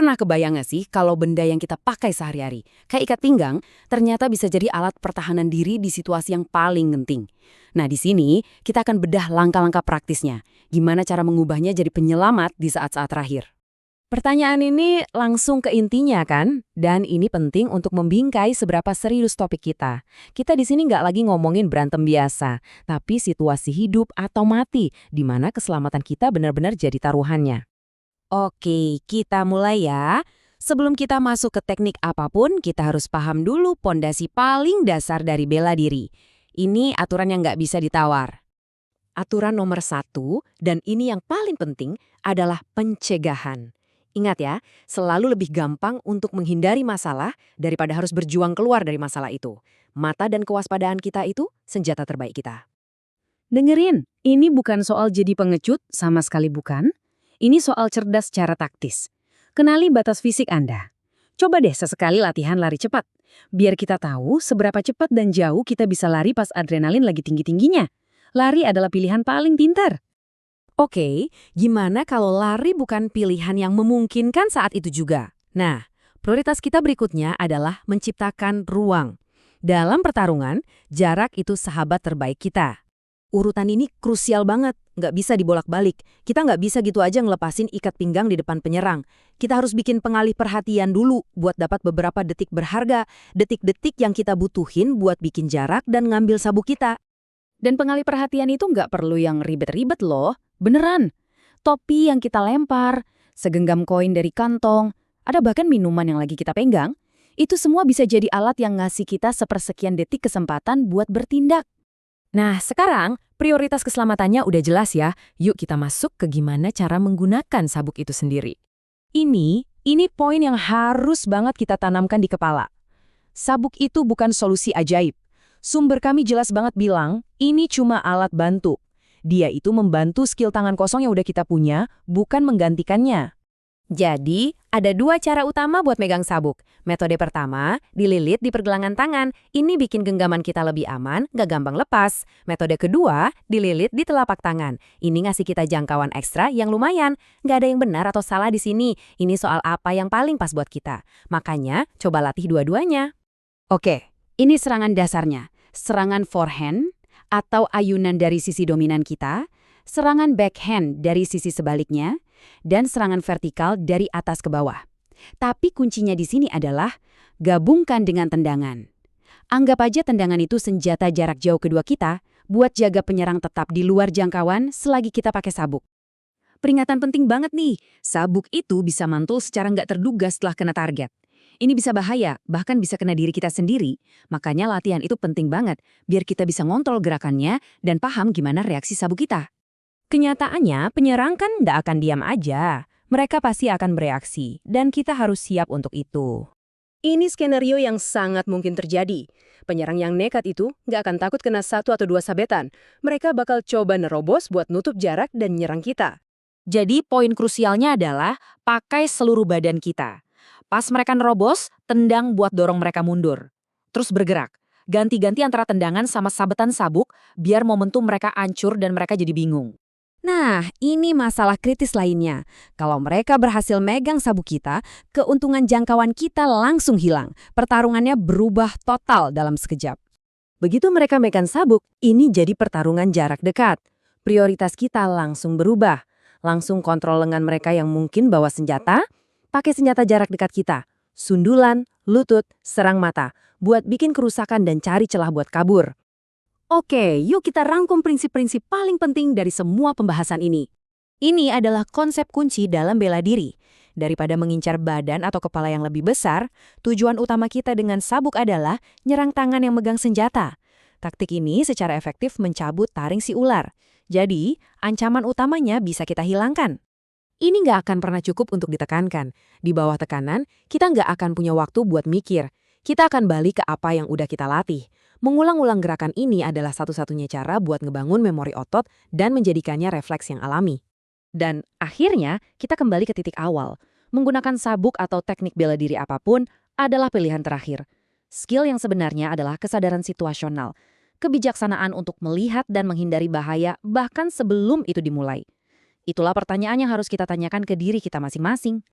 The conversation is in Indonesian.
Pernah kebayang nggak sih kalau benda yang kita pakai sehari-hari, kayak ikat pinggang, ternyata bisa jadi alat pertahanan diri di situasi yang paling genting. Nah, di sini kita akan bedah langkah-langkah praktisnya. Gimana cara mengubahnya jadi penyelamat di saat-saat terakhir. Pertanyaan ini langsung ke intinya kan? Dan ini penting untuk membingkai seberapa serius topik kita. Kita di sini nggak lagi ngomongin berantem biasa, tapi situasi hidup atau mati, di mana keselamatan kita benar-benar jadi taruhannya. Oke, kita mulai ya. Sebelum kita masuk ke teknik apapun, kita harus paham dulu pondasi paling dasar dari bela diri. Ini aturan yang nggak bisa ditawar. Aturan nomor satu, dan ini yang paling penting, adalah pencegahan. Ingat ya, selalu lebih gampang untuk menghindari masalah daripada harus berjuang keluar dari masalah itu. Mata dan kewaspadaan kita itu senjata terbaik kita. Dengerin, ini bukan soal jadi pengecut, sama sekali bukan. Ini soal cerdas secara taktis. Kenali batas fisik Anda. Coba deh sesekali latihan lari cepat. Biar kita tahu seberapa cepat dan jauh kita bisa lari pas adrenalin lagi tinggi-tingginya. Lari adalah pilihan paling pintar. Oke, gimana kalau lari bukan pilihan yang memungkinkan saat itu juga? Nah, prioritas kita berikutnya adalah menciptakan ruang. Dalam pertarungan, jarak itu sahabat terbaik kita. Urutan ini krusial banget, nggak bisa dibolak-balik. Kita nggak bisa gitu aja ngelepasin ikat pinggang di depan penyerang. Kita harus bikin pengalih perhatian dulu buat dapat beberapa detik berharga, detik-detik yang kita butuhin buat bikin jarak dan ngambil sabuk kita. Dan pengalih perhatian itu nggak perlu yang ribet-ribet loh, beneran. Topi yang kita lempar, segenggam koin dari kantong, ada bahkan minuman yang lagi kita pegang, itu semua bisa jadi alat yang ngasih kita sepersekian detik kesempatan buat bertindak. Nah, sekarang prioritas keselamatannya udah jelas ya. Yuk kita masuk ke gimana cara menggunakan sabuk itu sendiri. Ini poin yang harus banget kita tanamkan di kepala. Sabuk itu bukan solusi ajaib. Sumber kami jelas banget bilang, ini cuma alat bantu. Dia itu membantu skill tangan kosong yang udah kita punya, bukan menggantikannya. Jadi, ada dua cara utama buat megang sabuk. Metode pertama, dililit di pergelangan tangan. Ini bikin genggaman kita lebih aman, nggak gampang lepas. Metode kedua, dililit di telapak tangan. Ini ngasih kita jangkauan ekstra yang lumayan. Nggak ada yang benar atau salah di sini. Ini soal apa yang paling pas buat kita. Makanya, coba latih dua-duanya. Oke, ini serangan dasarnya. Serangan forehand atau ayunan dari sisi dominan kita, serangan backhand dari sisi sebaliknya, dan serangan vertikal dari atas ke bawah. Tapi kuncinya di sini adalah gabungkan dengan tendangan. Anggap aja tendangan itu senjata jarak jauh kedua kita buat jaga penyerang tetap di luar jangkauan selagi kita pakai sabuk. Peringatan penting banget nih, sabuk itu bisa mantul secara nggak terduga setelah kena target. Ini bisa bahaya, bahkan bisa kena diri kita sendiri. Makanya latihan itu penting banget, biar kita bisa ngontrol gerakannya dan paham gimana reaksi sabuk kita. Kenyataannya, penyerang kan nggak akan diam aja. Mereka pasti akan bereaksi, dan kita harus siap untuk itu. Ini skenario yang sangat mungkin terjadi. Penyerang yang nekat itu nggak akan takut kena satu atau dua sabetan. Mereka bakal coba nerobos buat nutup jarak dan nyerang kita. Jadi poin krusialnya adalah pakai seluruh badan kita. Pas mereka nerobos, tendang buat dorong mereka mundur. Terus bergerak. Ganti-ganti antara tendangan sama sabetan sabuk biar momentum mereka hancur dan mereka jadi bingung. Nah, ini masalah kritis lainnya. Kalau mereka berhasil megang sabuk kita, keuntungan jangkauan kita langsung hilang. Pertarungannya berubah total dalam sekejap. Begitu mereka megang sabuk, ini jadi pertarungan jarak dekat. Prioritas kita langsung berubah. Langsung kontrol lengan mereka yang mungkin bawa senjata, pakai senjata jarak dekat kita. Sundulan, lutut, serang mata. Buat bikin kerusakan dan cari celah buat kabur. Oke, yuk kita rangkum prinsip-prinsip paling penting dari semua pembahasan ini. Ini adalah konsep kunci dalam bela diri. Daripada mengincar badan atau kepala yang lebih besar, tujuan utama kita dengan sabuk adalah nyerang tangan yang megang senjata. Taktik ini secara efektif mencabut taring si ular. Jadi, ancaman utamanya bisa kita hilangkan. Ini nggak akan pernah cukup untuk ditekankan. Di bawah tekanan, kita nggak akan punya waktu buat mikir. Kita akan balik ke apa yang udah kita latih. Mengulang-ulang gerakan ini adalah satu-satunya cara buat ngebangun memori otot dan menjadikannya refleks yang alami. Dan akhirnya, kita kembali ke titik awal. Menggunakan sabuk atau teknik bela diri apapun adalah pilihan terakhir. Skill yang sebenarnya adalah kesadaran situasional. Kebijaksanaan untuk melihat dan menghindari bahaya bahkan sebelum itu dimulai. Itulah pertanyaan yang harus kita tanyakan ke diri kita masing-masing.